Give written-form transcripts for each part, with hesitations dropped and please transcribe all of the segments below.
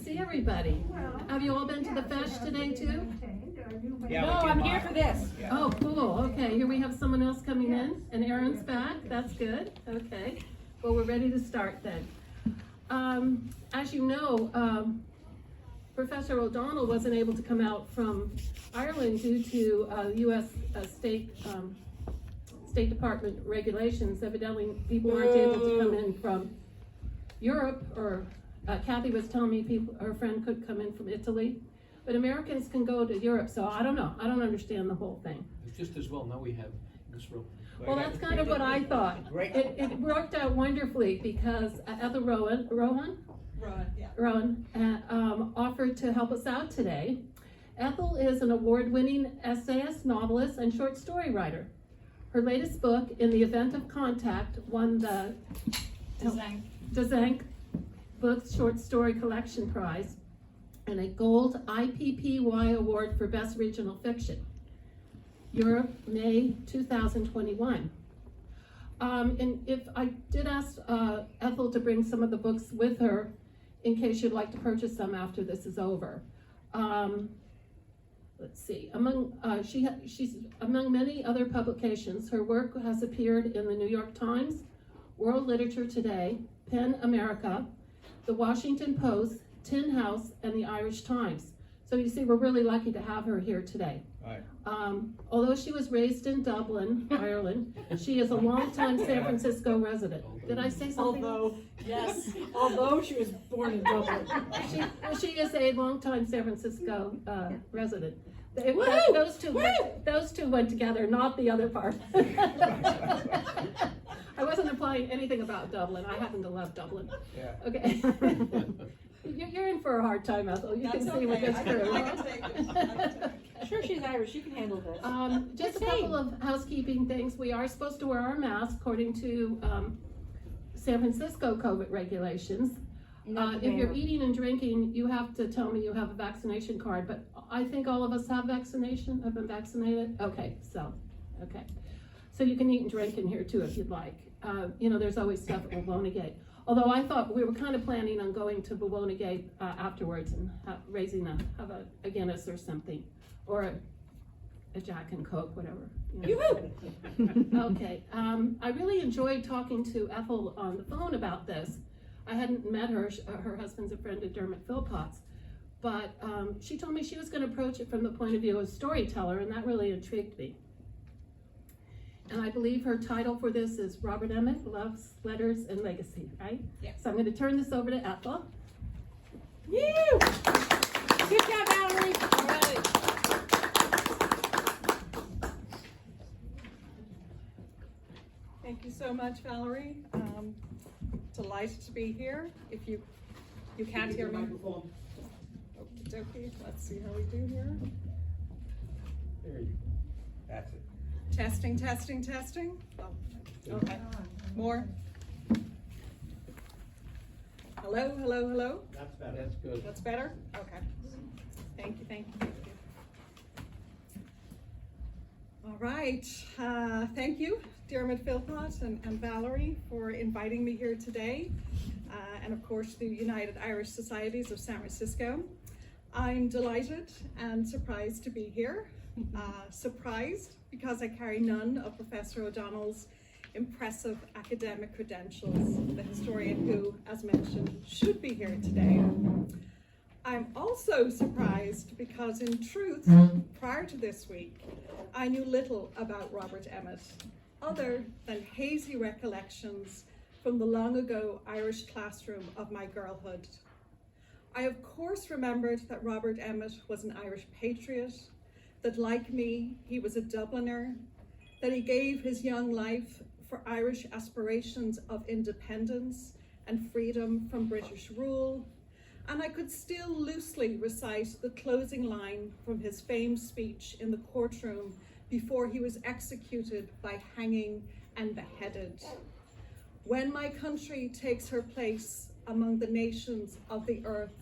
see everybody. Have you all been to the fesh today too? Yeah, No, I'm here for this. Oh, cool. Okay, here we have someone else coming in, and Aaron's back. That's good. Okay. Well, we're ready to start then. As you know, Professor O'Donnell wasn't able to come out from Ireland due to U.S. State Department regulations. Evidently, people aren't able to come in from Europe, or Kathy was telling me her friend could come in from Italy. But Americans can go to Europe, so I don't know. I don't understand the whole thing. It's just as well now we have this room. Well, that's kind of what I thought. It worked out wonderfully because Ethel Rohan offered to help us out today. Ethel is an award-winning essayist, novelist, and short story writer. Her latest book, In the Event of Contact, won the Dazank Books Short Story Collection Prize and a gold IPPY Award for Best Regional Fiction. Europe, May 2021. And if I did ask Ethel to bring some of the books with her in case you'd like to purchase them after this is over. Let's see, she's among many other publications. Her work has appeared in the New York Times, World Literature Today, PEN America, the Washington Post, Tin House, and the Irish Times. So you see, we're really lucky to have her here today. Right. Although she was raised in Dublin, Ireland, she is a longtime San Francisco resident. Did I say something? Although she was born in Dublin. She is a longtime San Francisco resident. Those two went together, not the other part. I wasn't implying anything about Dublin. I happen to love Dublin. Yeah. Okay. You're in for a hard time, Ethel. You can see with this crew. I can take it. Sure, she's Irish. She can handle this. Just a couple of housekeeping things. We are supposed to wear our masks according to San Francisco COVID regulations. If you're eating and drinking, you have to tell me you have a vaccination card. But I think all of us have been vaccinated. Okay, so you can eat and drink in here too if you'd like. There's always stuff at Bowona Gate. Although I thought we were kind of planning on going to Bowona Gate afterwards and have a Guinness or something, or a Jack and Coke, whatever. Okay. I really enjoyed talking to Ethel on the phone about this. I hadn't met her. Her husband's a friend of Dermot Philpott's, but she told me she was going to approach it from the point of view of a storyteller, and that really intrigued me. And I believe her title for this is Robert Emmet, Loves, Letters, and Legacy, right? Yeah. So I'm going to turn this over to Ethel. Woo! Good job, Valerie. All right. Thank you so much, Valerie. Delighted to be here. If you can't hear me. Okie dokie. Let's see how we do here. There you go. That's it. Testing. Oh, okay. More. Hello. That's better. That's good. That's better? Okay. Thank you. All right. Thank you, Dermot Philpott and Valerie, for inviting me here today. And of course, the United Irish Societies of San Francisco. I'm delighted and surprised to be here. Surprised because I carry none of Professor O'Donnell's impressive academic credentials, the historian who, as mentioned, should be here today. I'm also surprised because, in truth, prior to this week, I knew little about Robert Emmet, other than hazy recollections from the long-ago Irish classroom of my girlhood. I, of course, remembered that Robert Emmet was an Irish patriot, that, like me, he was a Dubliner, that he gave his young life for Irish aspirations of independence and freedom from British rule, and I could still loosely recite the closing line from his famed speech in the courtroom before he was executed by hanging and beheaded. When my country takes her place among the nations of the earth,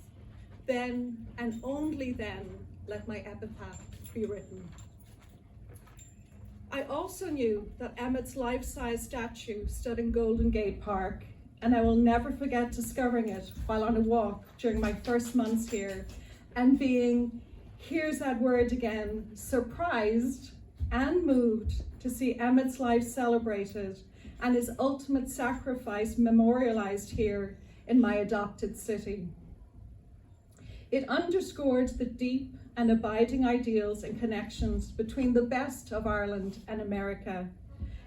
then and only then let my epitaph be written. I also knew that Emmet's life-size statue stood in Golden Gate Park and I will never forget discovering it while on a walk during my first months here and being, here's that word again, surprised and moved to see Emmet's life celebrated and his ultimate sacrifice memorialized here in my adopted city. It underscored the deep and abiding ideals and connections between the best of Ireland and America,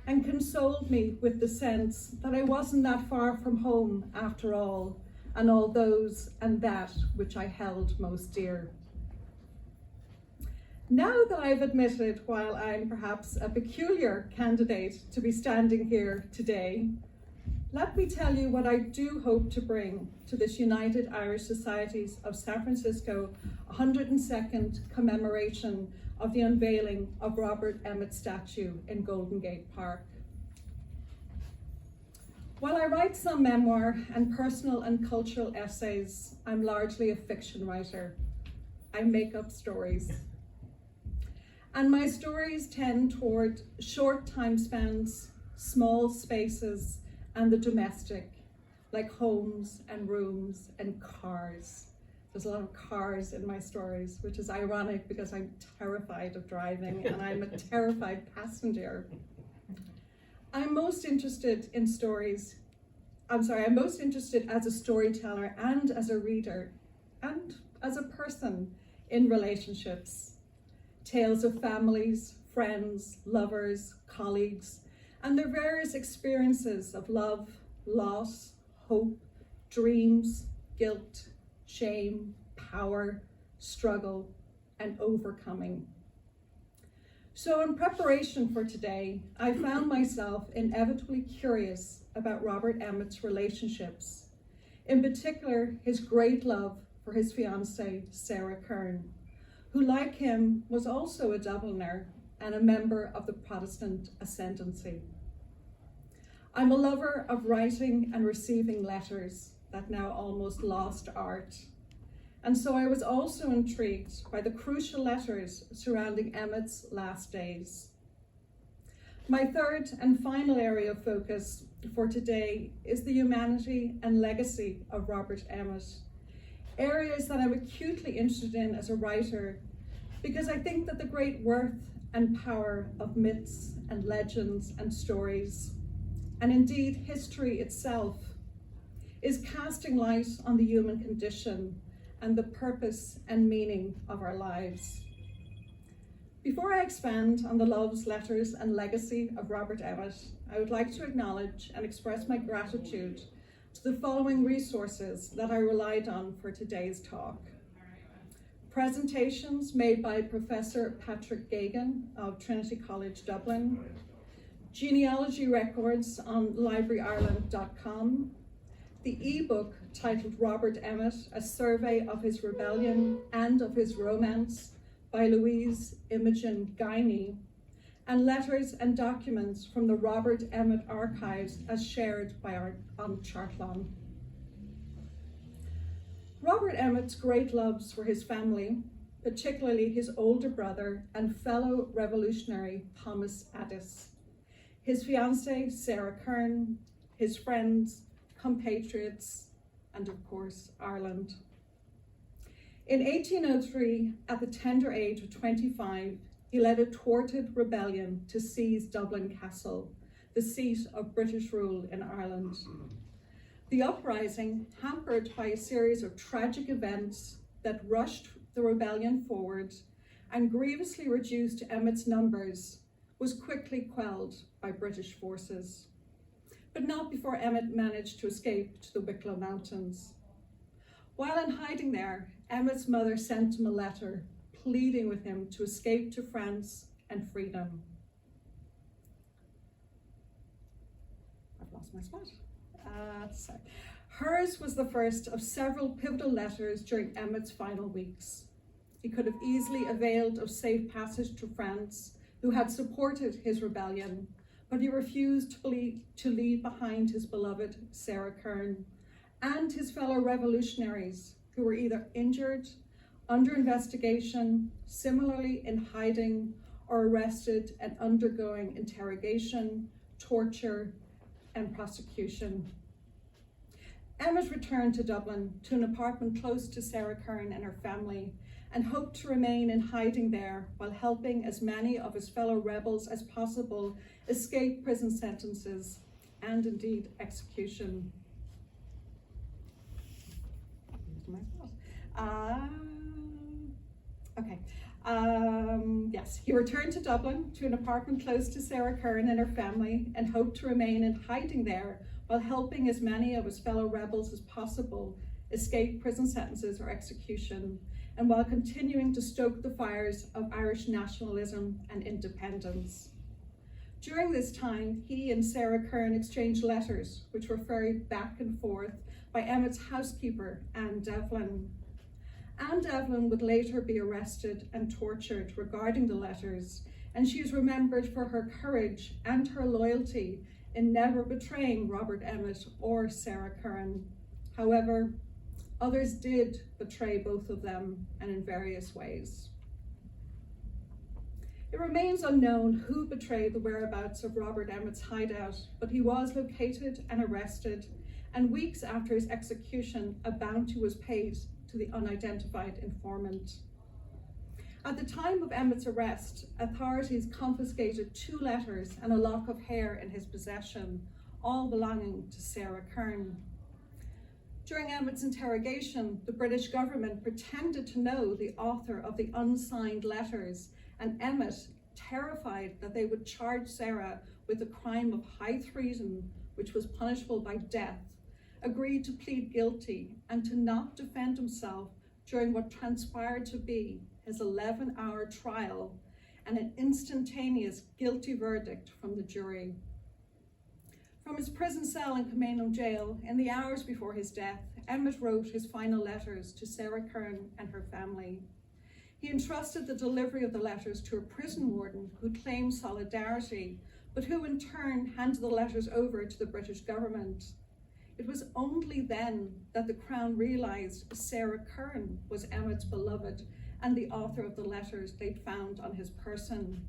and consoled me with the sense that I wasn't that far from home after all, and all those and that which I held most dear. Now that I've admitted, while I'm perhaps a peculiar candidate to be standing here today, let me tell you what I do hope to bring to this United Irish Societies of San Francisco 102nd commemoration of the unveiling of Robert Emmet's statue in Golden Gate Park. While I write some memoir and personal and cultural essays, I'm largely a fiction writer. I make up stories. And my stories tend toward short time spans, small spaces, and the domestic, like homes and rooms and cars. There's a lot of cars in my stories, which is ironic because I'm terrified of driving and I'm a terrified passenger. I'm most interested in stories. I'm most interested as a storyteller and as a reader and as a person in relationships. Tales of families, friends, lovers, colleagues, and their various experiences of love, loss, hope, dreams, guilt, shame, power, struggle, and overcoming. So in preparation for today, I found myself inevitably curious about Robert Emmet's relationships, in particular his great love for his fiancée, Sarah Kern, who like him was also a Dubliner and a member of the Protestant ascendancy. I'm a lover of writing and receiving letters, that now almost lost art. And so I was also intrigued by the crucial letters surrounding Emmet's last days. My third and final area of focus for today is the humanity and legacy of Robert Emmet, areas that I'm acutely interested in as a writer, because I think that the great worth and power of myths and legends and stories, and indeed history itself, is casting light on the human condition and the purpose and meaning of our lives. Before I expand on the loves, letters, and legacy of Robert Emmet, I would like to acknowledge and express my gratitude to the following resources that I relied on for today's talk. Presentations made by Professor Patrick Gagan of Trinity College Dublin, genealogy records on libraryireland.com, the ebook titled Robert Emmet, A Survey of His Rebellion and of His Romance by Louise Imogen Guiney, and letters and documents from the Robert Emmet archives as shared by on Chartlawn. Robert Emmet's great loves for his family, particularly his older brother and fellow revolutionary Thomas Addis, his fiancée Sarah Kern, his friends, compatriots, and of course, Ireland. In 1803, at the tender age of 25, he led a thwarted rebellion to seize Dublin Castle, the seat of British rule in Ireland. The uprising, hampered by a series of tragic events that rushed the rebellion forward and grievously reduced Emmet's numbers, was quickly quelled by British forces, but not before Emmet managed to escape to the Wicklow Mountains. While in hiding there, Emmet's mother sent him a letter pleading with him to escape to France and freedom. I've lost my spot. Hers was the first of several pivotal letters during Emmet's final weeks. He could have easily availed of safe passage to France, who had supported his rebellion, but he refused to leave behind his beloved Sarah Kern and his fellow revolutionaries, who were either injured, under investigation, similarly in hiding, or arrested and undergoing interrogation, torture, and prosecution. Emmet returned to Dublin to an apartment close to Sarah Kern and her family, and hoped to remain in hiding there while helping as many of his fellow rebels as possible escape prison sentences and indeed execution. Yes, he returned to Dublin to an apartment close to Sarah Kern and her family, and hoped to remain in hiding there while helping as many of his fellow rebels as possible escape prison sentences or execution, and while continuing to stoke the fires of Irish nationalism and independence. During this time, he and Sarah Kern exchanged letters, which were ferried back and forth by Emmet's housekeeper, Anne Devlin. Anne Devlin would later be arrested and tortured regarding the letters, and she is remembered for her courage and her loyalty in never betraying Robert Emmet or Sarah Kern. However, others did betray both of them, and in various ways. It remains unknown who betrayed the whereabouts of Robert Emmet's hideout, but he was located and arrested, and weeks after his execution, a bounty was paid to the unidentified informant. At the time of Emmet's arrest, authorities confiscated 2 letters and a lock of hair in his possession, all belonging to Sarah Kern. During Emmet's interrogation, the British government pretended to know the author of the unsigned letters, and Emmet, terrified that they would charge Sarah with the crime of high treason, which was punishable by death, agreed to plead guilty and to not defend himself during what transpired to be his 11-hour trial and an instantaneous guilty verdict from the jury. From his prison cell in Commemorations jail, in the hours before his death, Emmet wrote his final letters to Sarah Kern and her family. He entrusted the delivery of the letters to a prison warden who claimed solidarity, but who in turn handed the letters over to the British government. It was only then that the Crown realised Sarah Kern was Emmet's beloved and the author of the letters they'd found on his person.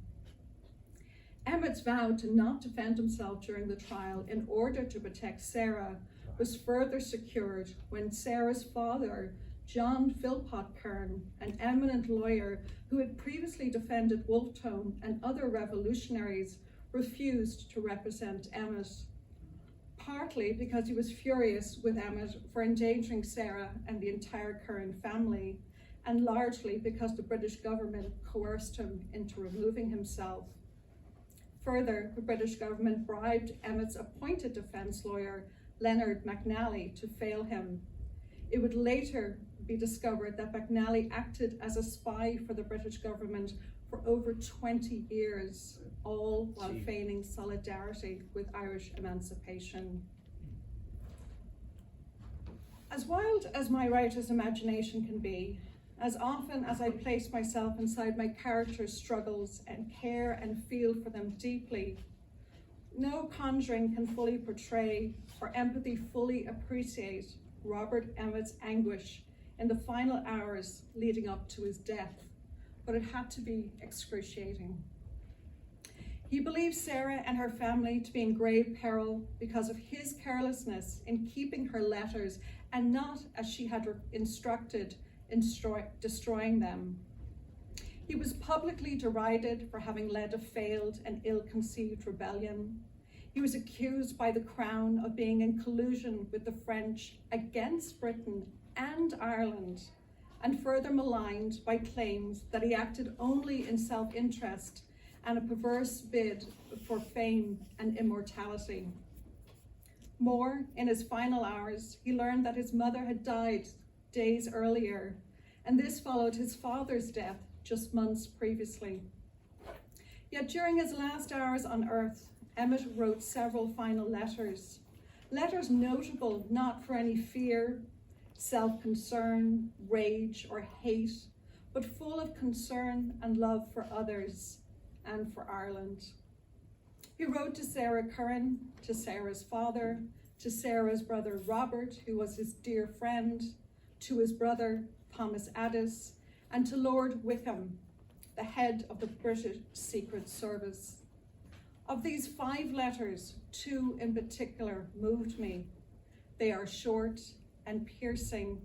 Emmet's vow to not defend himself during the trial in order to protect Sarah was further secured when Sarah's father, John Philpott Kern, an eminent lawyer who had previously defended Wolfe Tone and other revolutionaries, refused to represent Emmet, partly because he was furious with Emmet for endangering Sarah and the entire Kern family, and largely because the British government coerced him into removing himself. Further, the British government bribed Emmet's appointed defence lawyer, Leonard McNally, to fail him. It would later be discovered that McNally acted as a spy for the British government for over 20 years, all while feigning solidarity with Irish emancipation. As wild as my writer's imagination can be, as often as I place myself inside my characters' struggles and care and feel for them deeply, no conjuring can fully portray or empathy fully appreciate Robert Emmet's anguish in the final hours leading up to his death, but it had to be excruciating. He believed Sarah and her family to be in grave peril because of his carelessness in keeping her letters and not, as she had instructed, in destroying them. He was publicly derided for having led a failed and ill-conceived rebellion. He was accused by the Crown of being in collusion with the French against Britain and Ireland, and further maligned by claims that he acted only in self-interest and a perverse bid for fame and immortality. More, in his final hours, he learned that his mother had died days earlier, and this followed his father's death just months previously. Yet during his last hours on earth, Emmet wrote several final letters notable not for any fear, self-concern, rage, or hate, but full of concern and love for others and for Ireland. He wrote to Sarah Curran, to Sarah's father, to Sarah's brother Robert, who was his dear friend, to his brother Thomas Addis, and to Lord Wickham, the head of the British Secret Service. Of these 5 letters, 2 in particular moved me. They are short and piercing,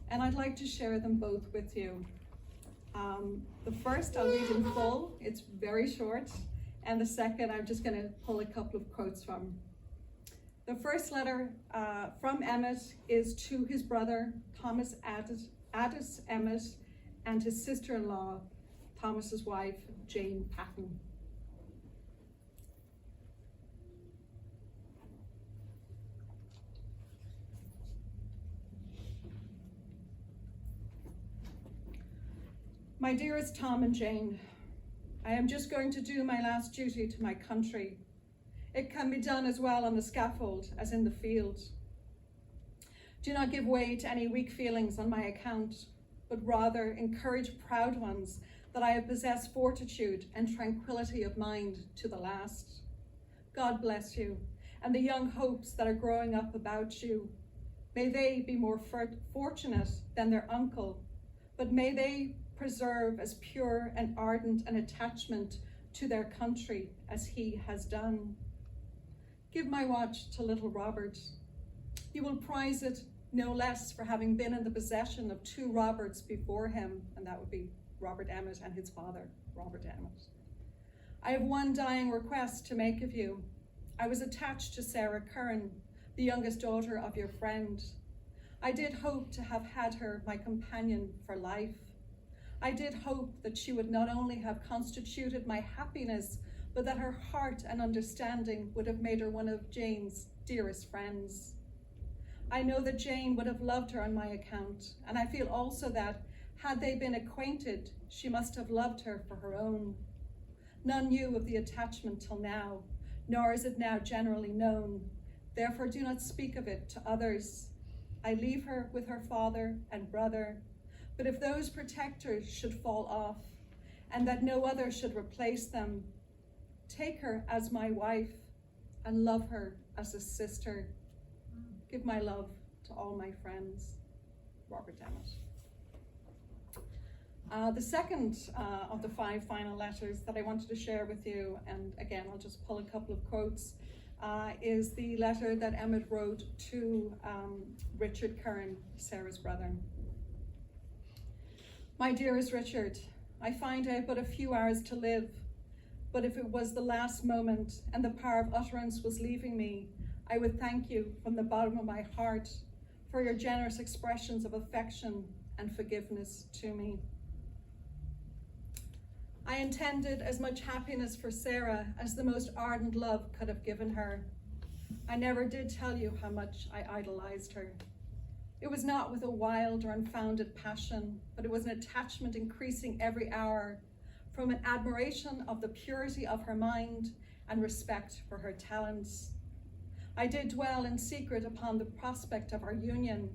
and I'd like to share them both with you. The first I'll read in full, it's very short, and the second I'm just going to pull a couple of quotes from. The first letter from Emmet is to his brother, Thomas Addis Emmet, and his sister-in-law, Thomas's wife, Jane Patton. My dearest Tom and Jane, I am just going to do my last duty to my country. It can be done as well on the scaffold as in the field. Do not give way to any weak feelings on my account, but rather encourage proud ones that I have possessed fortitude and tranquility of mind to the last. God bless you, and the young hopes that are growing up about you. May they be more fortunate than their uncle, but may they preserve as pure and ardent an attachment to their country as he has done. Give my watch to little Robert. You will prize it no less for having been in the possession of two Roberts before him, and that would be Robert Emmet and his father, Robert Emmet. I have one dying request to make of you. I was attached to Sarah Curran, the youngest daughter of your friend. I did hope to have had her my companion for life. I did hope that she would not only have constituted my happiness, but that her heart and understanding would have made her one of Jane's dearest friends. I know that Jane would have loved her on my account, and I feel also that, had they been acquainted, she must have loved her for her own. None knew of the attachment till now, nor is it now generally known. Therefore do not speak of it to others. I leave her with her father and brother, but if those protectors should fall off, and that no other should replace them, take her as my wife and love her as a sister. Give my love to all my friends. Robert Emmet. The second of the 5 final letters that I wanted to share with you, and again, I'll just pull a couple of quotes, is the letter that Emmet wrote to Richard Curran, Sarah's brother. My dearest Richard, I find I have but a few hours to live, but if it was the last moment and the power of utterance was leaving me, I would thank you from the bottom of my heart for your generous expressions of affection and forgiveness to me. I intended as much happiness for Sarah as the most ardent love could have given her. I never did tell you how much I idolized her. It was not with a wild or unfounded passion, but it was an attachment increasing every hour from an admiration of the purity of her mind and respect for her talents. I did dwell in secret upon the prospect of our union.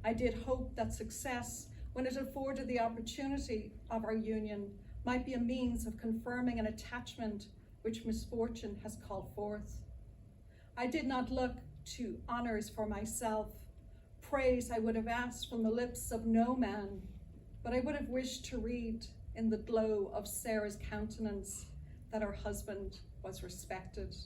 I did hope that success, when it afforded the opportunity of our union, might be a means of confirming an attachment which misfortune has called forth. I did not look to honors for myself. Praise I would have asked from the lips of no man, but I would have wished to read in the glow of Sarah's countenance that her husband was respected.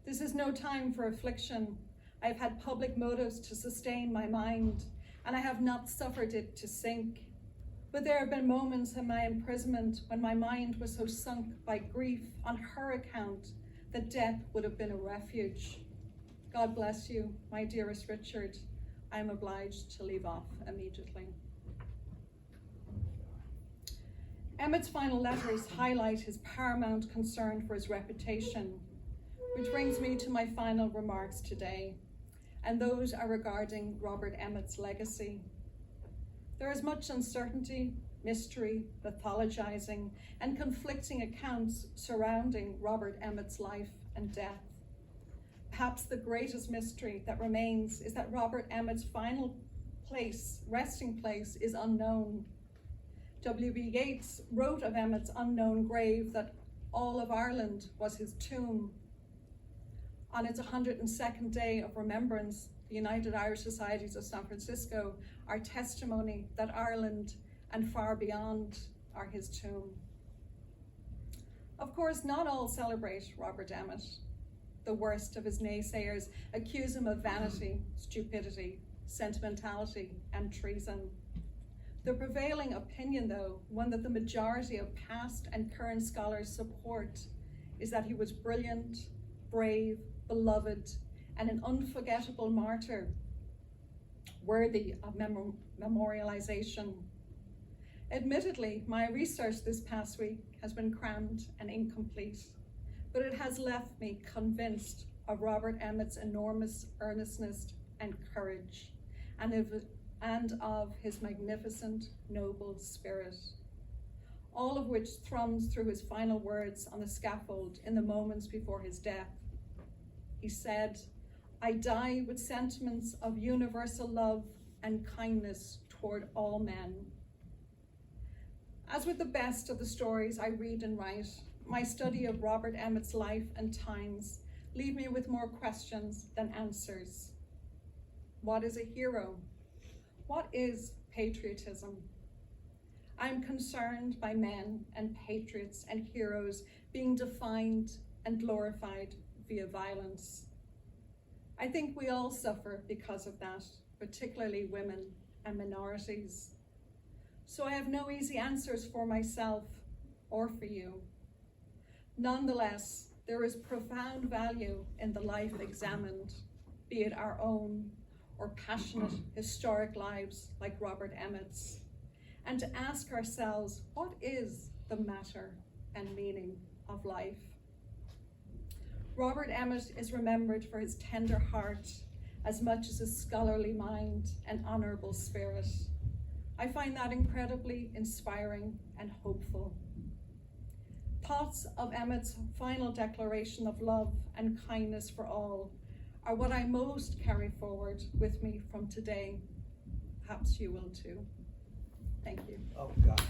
This is no time for affliction. I have had public motives to sustain my mind, and I have not suffered it to sink. But there have been moments in my imprisonment when my mind was so sunk by grief on her account that death would have been a refuge. God bless you, my dearest Richard. I am obliged to leave off immediately. Emmet's final letters highlight his paramount concern for his reputation, which brings me to my final remarks today, and those are regarding Robert Emmet's legacy. There is much uncertainty, mystery, mythologizing, and conflicting accounts surrounding Robert Emmet's life and death. Perhaps the greatest mystery that remains is that Robert Emmet's final resting place is unknown. W.B. Yeats wrote of Emmet's unknown grave that all of Ireland was his tomb. On its 102nd day of remembrance, the United Irish Societies of San Francisco are testimony that Ireland and far beyond are his tomb. Of course, not all celebrate Robert Emmet. the worst of his naysayers accuse him of vanity, stupidity, sentimentality, and treason. The prevailing opinion, though, one that the majority of past and current scholars support, is that he was brilliant, brave, beloved, and an unforgettable martyr, worthy of memorialization. Admittedly, my research this past week has been crammed and incomplete, but it has left me convinced of Robert Emmet's enormous earnestness and courage, and of his magnificent, noble spirit, all of which thrums through his final words on the scaffold in the moments before his death. He said, "I die with sentiments of universal love and kindness toward all men." As with the best of the stories I read and write, my study of Robert Emmet's life and times leave me with more questions than answers. What is a hero? What is patriotism? I'm concerned by men and patriots and heroes being defined and glorified via violence. I think we all suffer because of that, particularly women and minorities. So I have no easy answers for myself or for you. Nonetheless, there is profound value in the life examined, be it our own or passionate historic lives like Robert Emmet's, and to ask ourselves, what is the matter and meaning of life? Robert Emmet is remembered for his tender heart as much as his scholarly mind and honorable spirit. I find that incredibly inspiring and hopeful. Thoughts of Emmet's final declaration of love and kindness for all are what I most carry forward with me from today. Perhaps you will too. Thank you. Oh, God.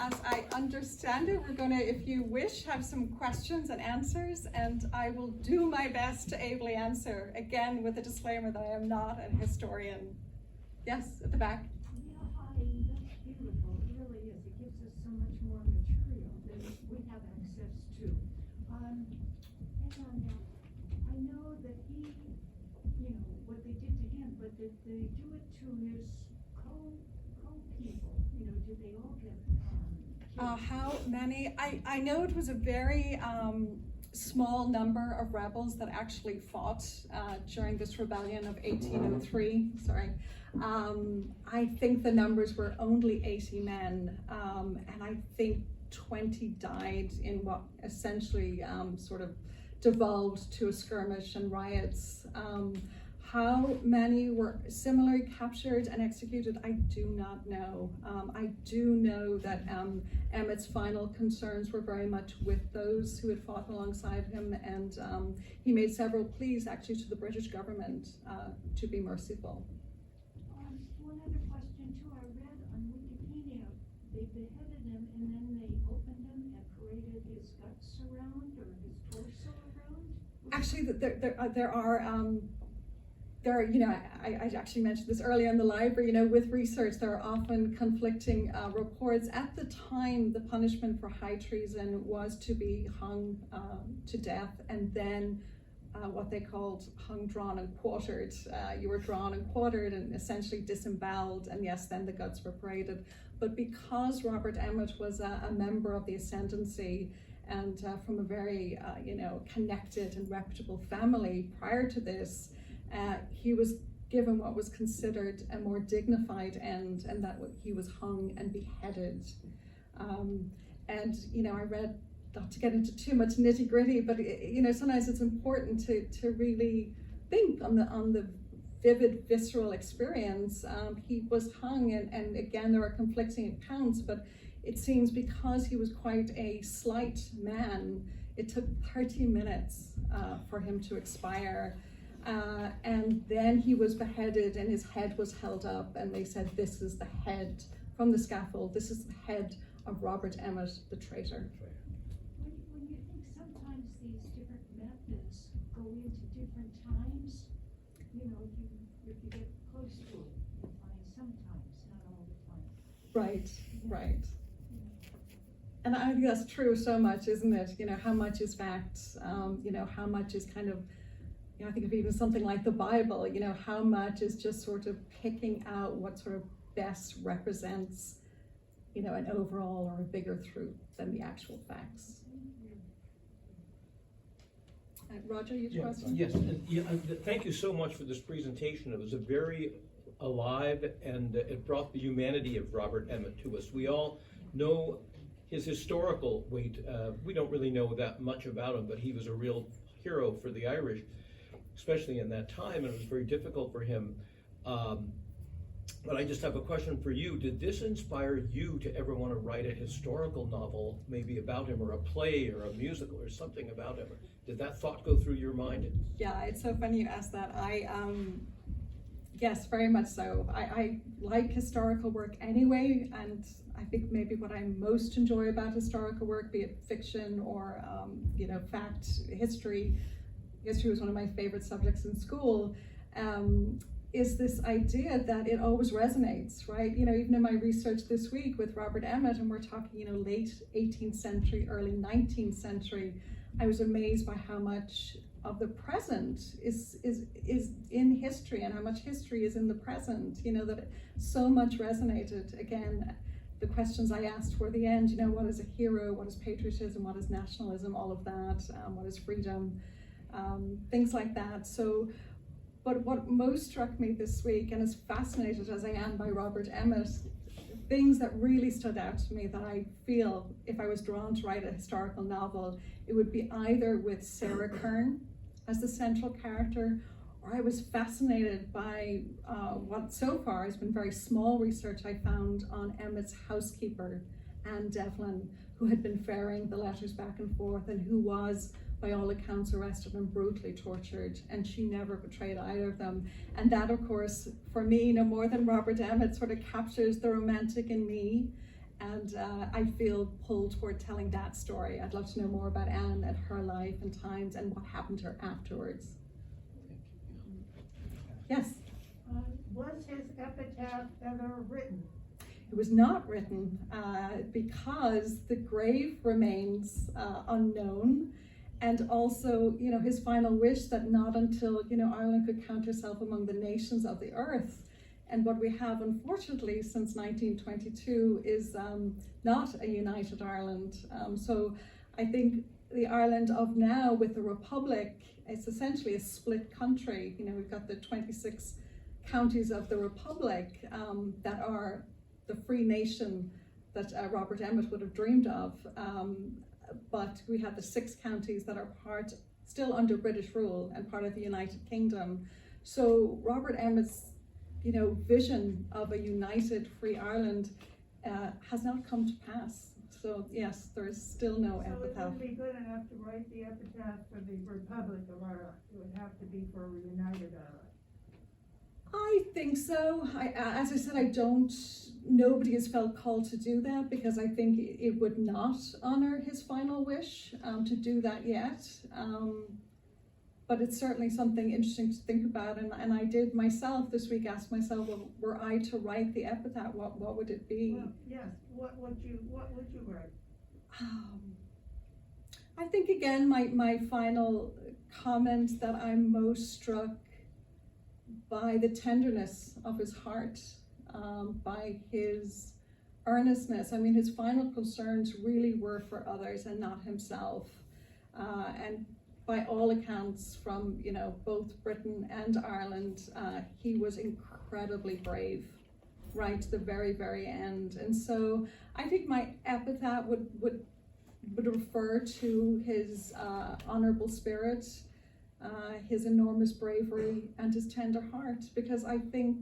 As I understand it, we're going to, if you wish, have some questions and answers, and I will do my best to ably answer, again with a disclaimer that I am not a historian. Yes, at the back. Yeah, hi, that's beautiful, it really is. It gives us so much more material than we have access to. And I know that he, what they did to him, but did they do it to his co-people? Did they all get killed? How many? I know it was a very small number of rebels that actually fought during this rebellion of 1803. Sorry. I think the numbers were only 80 men, and I think 20 died in what essentially sort of devolved to a skirmish and riots. How many were similarly captured and executed, I do not know. I do know that Emmet's final concerns were very much with those who had fought alongside him, and he made several pleas actually to the British government to be merciful. One other question too, I read on Wikipedia, they beheaded him and then they opened him and paraded his guts around or his torso around? Actually, there are, I actually mentioned this earlier in the library, with research, there are often conflicting reports. At the time, the punishment for high treason was to be hung to death, and then what they called hung, drawn, and quartered. You were drawn and quartered and essentially disemboweled, and yes, then the guts were paraded. But because Robert Emmet was a member of the ascendancy and from a very, connected and reputable family prior to this, he was given what was considered a more dignified end, and that he was hung and beheaded. I read, not to get into too much nitty gritty, but sometimes it's important to really think on the vivid, visceral experience. He was hung, and again, there are conflicting accounts, but it seems because he was quite a slight man, it took 30 minutes for him to expire. And then he was beheaded and his head was held up, and they said, "This is the head from the scaffold. This is the head of Robert Emmet, the traitor." When you think sometimes these different methods go into different times, if you get close to it, you find sometimes, not all the time. Right. And I think that's true so much, isn't it? You know, how much is fact, you know, how much is kind of, you know, I think of even something like the Bible, you know, how much is just sort of picking out what sort of best represents, you know, an overall or a bigger truth than the actual facts. Roger, you have a question? Yes, and thank you so much for this presentation. It was a very alive, and it brought the humanity of Robert Emmet to us. We all know his historical weight. We don't really know that much about him, but he was a real hero for the Irish, especially in that time, and it was very difficult for him. But I just have a question for you. Did this inspire you to ever want to write a historical novel, maybe about him, or a play, or a musical, or something about him? Did that thought go through your mind? Yeah, it's so funny you asked that. Yes, very much so. I like historical work anyway, and I think maybe what I most enjoy about historical work, be it fiction or you know, fact, history was one of my favorite subjects in school, is this idea that it always resonates, right? You know, even in my research this week with Robert Emmet, and we're talking, you know, late 18th century, early 19th century, I was amazed by how much of the present is in history, and how much history is in the present, you know, that it so much resonated. Again, the questions I asked toward the end, you know, what is a hero, what is patriotism, what is nationalism, all of that, what is freedom, things like that. So, but what most struck me this week, and as fascinated as I am by Robert Emmet, things that really stood out to me that I feel if I was drawn to write a historical novel, it would be either with Sarah Kern as the central character, or I was fascinated by what so far has been very small research I found on Emmet's housekeeper, Anne Devlin, who had been ferrying the letters back and forth, and who was, by all accounts, arrested and brutally tortured, and she never betrayed either of them. And that, of course, for me, no more than Robert Emmet, sort of captures the romantic in me, and I feel pulled toward telling that story. I'd love to know more about Anne and her life and times and what happened to her afterwards. Yes? Was his epitaph ever written? It was not written because the grave remains unknown. And also, you know, his final wish that not until, you know, Ireland could count herself among the nations of the earth. And what we have, unfortunately, since 1922 is not a united Ireland. So I think the Ireland of now with the Republic, it's essentially a split country. You know, we've got the 26 counties of the Republic that are the free nation that Robert Emmet would have dreamed of. But we have the 6 counties that are still under British rule and part of the United Kingdom. So Robert Emmet's, you know, vision of a united free Ireland has not come to pass. So yes, there is still no epitaph. So it wouldn't be good enough to write the epitaph for the Republic of Ireland. It would have to be for a united Ireland. I think so. As I said, nobody has felt called to do that, because I think it would not honor his final wish to do that yet. But it's certainly something interesting to think about. And I did myself this week ask myself, well, were I to write the epitaph, what would it be? Well, yes. What would you write? I think, again, my final comment that I'm most struck by the tenderness of his heart, by his earnestness. I mean, his final concerns really were for others and not himself. And by all accounts, from, you know, both Britain and Ireland, he was incredibly brave right to the very, very end. And so I think my epitaph would refer to his honorable spirit, his enormous bravery, and his tender heart, because I think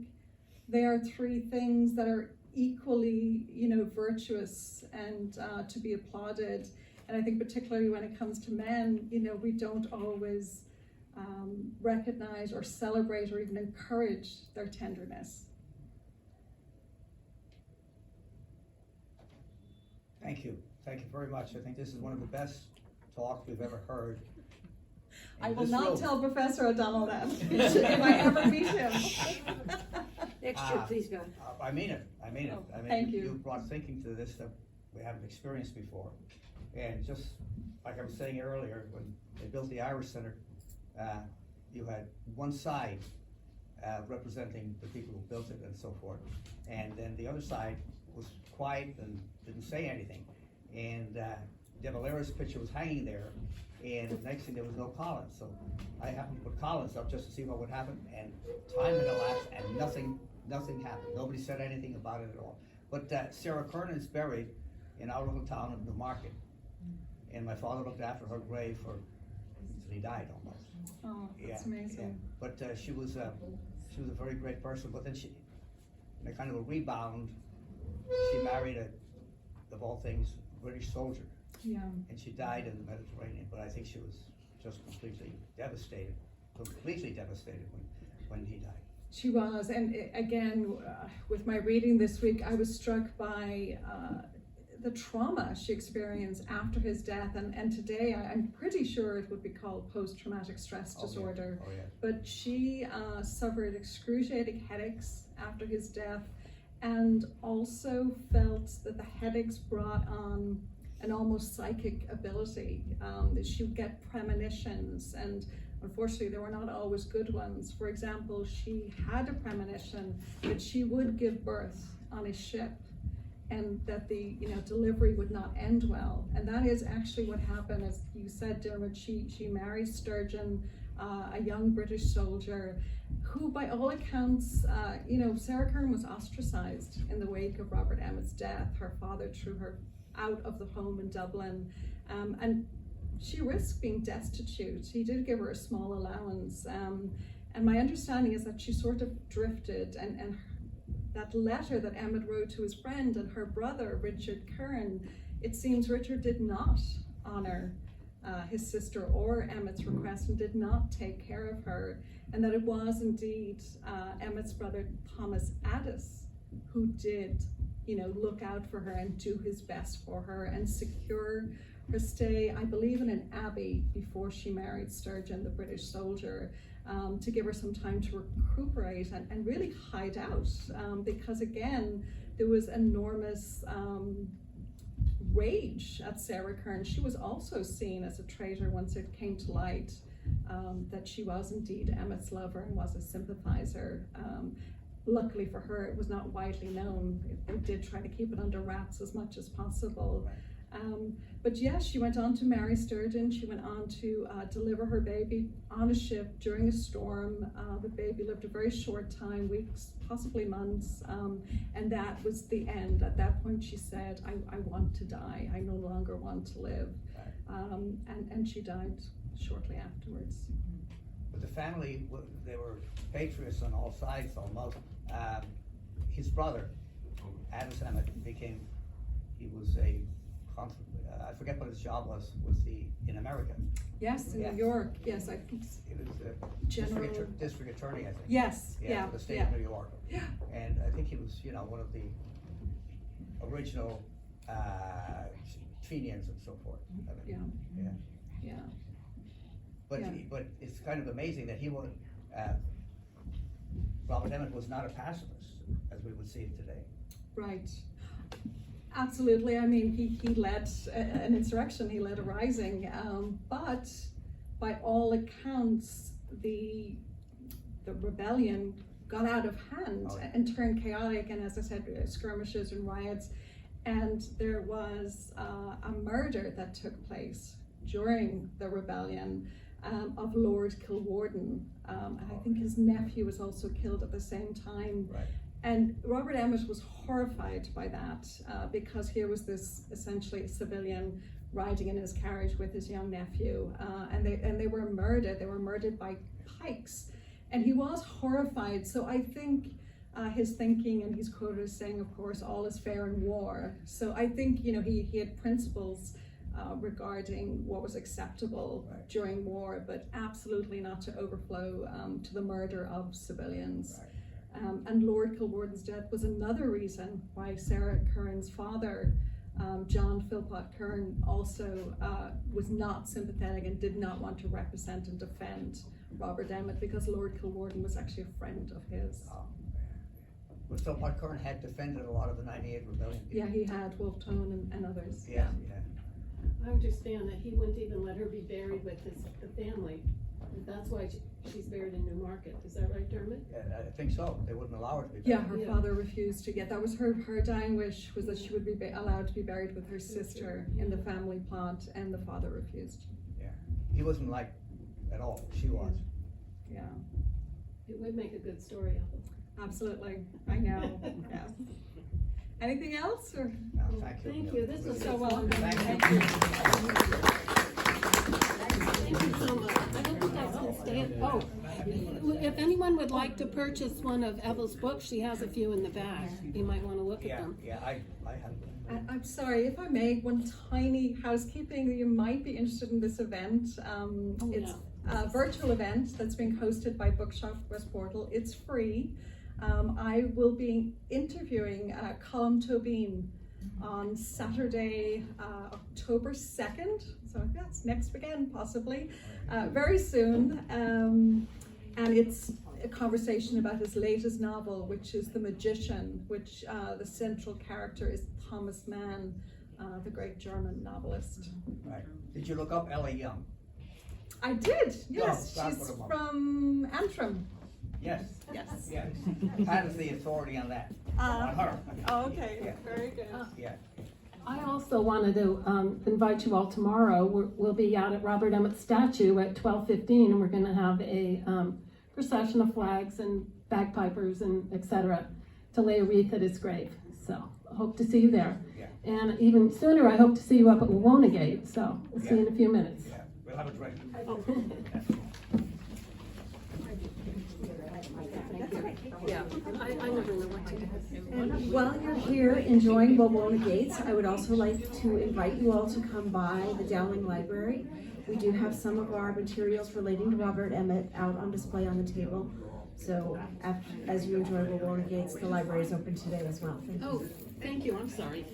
they are 3 things that are equally, you know, virtuous and to be applauded. And I think particularly when it comes to men, you know, we don't always recognize or celebrate or even encourage their tenderness. Thank you. Thank you very much. I think this is one of the best talks we've ever heard. I will not tell Professor O'Donnell that if I ever meet him. Next year, please, God. I mean it, I mean it. Oh, I mean, thank you. You brought thinking to this that we haven't experienced before. And just like I was saying earlier, when they built the Irish Center, you had one side representing the people who built it and so forth. And then the other side was quiet and didn't say anything. And De Valera's picture was hanging there, and the next thing there was no Collins. So I happened to put Collins up just to see what would happen, and time had elapsed and nothing happened. Nobody said anything about it at all. But Sarah Kernan's buried in our little town of Newmarket. And my father looked after her grave until he died almost. Oh, that's amazing. But she was a very great person. But then she, in a kind of a rebound, she married of all things, British soldier. Yeah. And she died in the Mediterranean. But I think she was just completely devastated when he died. She was, and again, with my reading this week, I was struck by the trauma she experienced after his death, and today I'm pretty sure it would be called post-traumatic stress disorder. Oh, yeah. But she suffered excruciating headaches after his death, and also felt that the headaches brought on an almost psychic ability, that she would get premonitions, and unfortunately they were not always good ones. For example, she had a premonition that she would give birth on a ship, and that the delivery would not end well. And that is actually what happened. As you said, Dermot, she married Sturgeon, a young British soldier, who by all accounts, Sarah Kern was ostracized in the wake of Robert Emmet's death. Her father threw her out of the home in Dublin, and she risked being destitute. He did give her a small allowance, and my understanding is that she sort of drifted, and that letter that Emmet wrote to his friend and her brother, Richard Kern, it seems Richard did not honor his sister or Emmet's request and did not take care of her, and that it was indeed Emmet's brother, Thomas Addis, who did look out for her and do his best for her and secure her stay, I believe, in an abbey before she married Sturgeon, the British soldier, to give her some time to recuperate and really hide out, because again, there was enormous rage at Sarah Kern. She was also seen as a traitor once it came to light that she was indeed Emmet's lover and was a sympathizer. Luckily for her, it was not widely known. They did try to keep it under wraps as much as possible. But yes, she went on to marry Sturgeon. She went on to deliver her baby on a ship during a storm. The baby lived a very short time, weeks, possibly months, and that was the end. At that point, she said, I want to die. I no longer want to live. And she died shortly afterwards. But the family, they were patriots on all sides almost. His brother, Addis Emmet, he was I forget what his job was in America. Yes, in New York. Yes, I think He was a General district attorney, I think. Yes, For the state of New York. Yeah. And I think he was, one of the original Fenians and so forth. I mean, Yeah. But Yeah. but it's kind of amazing that he was. Robert Emmet was not a pacifist, as we would see it today. Right. Absolutely. I mean, he led an insurrection, he led a rising, but by all accounts, the rebellion got out of hand and turned chaotic, and as I said, skirmishes and riots, and there was a murder that took place during the rebellion of Lord Kilwarden. And I think his nephew was also killed at the same time. Right. And Robert Emmet was horrified by that because here was this essentially civilian riding in his carriage with his young nephew, and they were murdered. They were murdered by pikes, and he was horrified. So I think his thinking, and he's quoted as saying, of course, all is fair in war. So I think he had principles regarding what was acceptable during war, but absolutely not to overflow to the murder of civilians. And Lord Kilwarden's death was another reason why Sarah Kern's father, John Philpott Kern, also was not sympathetic and did not want to represent and defend Robert Emmet, because Lord Kilwarden was actually a friend of his. So Curran had defended a lot of the 98 rebellion. Yeah, he had Wolf Tone and others. Yeah, yeah. I understand that he wouldn't even let her be buried with the family. That's why she's buried in Newmarket. Is that right, Dermot? Yeah, I think so. They wouldn't allow her to be Yeah, buried. her Yeah. father refused to get, that was her dying wish, was that she would be allowed to be buried with her sister in the family plot, and the father refused. He wasn't like at all. She was. Yeah, It would make a good story of it. absolutely, I know, yeah. Anything else, or? No, thank you. Thank you. This was So so welcome. Thank you. Thank you so much. I hope you guys can stay. Oh, if anyone would like to purchase one of Ethel's books, she has a few in the back. You might want to look at Yeah, them. yeah, I have. I'm sorry, if I may, one tiny housekeeping, you might be interested in this event. It's a virtual event that's being hosted by Bookshop West Portal. It's free. I will be interviewing Colm Tobin on Saturday, October 2nd. So that's next weekend, possibly, very soon. And it's a conversation about his latest novel, which is The Magician, which the central character is Thomas Mann, the great German novelist. Right. Did you look up Ella Young? I did, yes. No, She's start with a from Antrim. Yes. Yes. Yes. That is the authority on that. On her. Oh, okay, Yeah. very good. Yeah. I also wanted to invite you all tomorrow. We'll be out at Robert Emmet statue at 12:15, and we're going to have a procession of flags and bagpipers and etc. to lay a wreath at his grave. So I hope to see you there. Yeah. And even sooner, I hope to see you up at Wawona Gate. So we'll see you in a few minutes. Yeah. We'll have a drink. Yeah, I never know what to do. And while you're here enjoying Wawona Gates, I would also like to invite you all to come by the Dowling Library. We do have some of our materials relating to Robert Emmet out on display on the table. So as you enjoy Wawona Gates, the library is open today as well. Thank you. Oh, thank you. I'm sorry.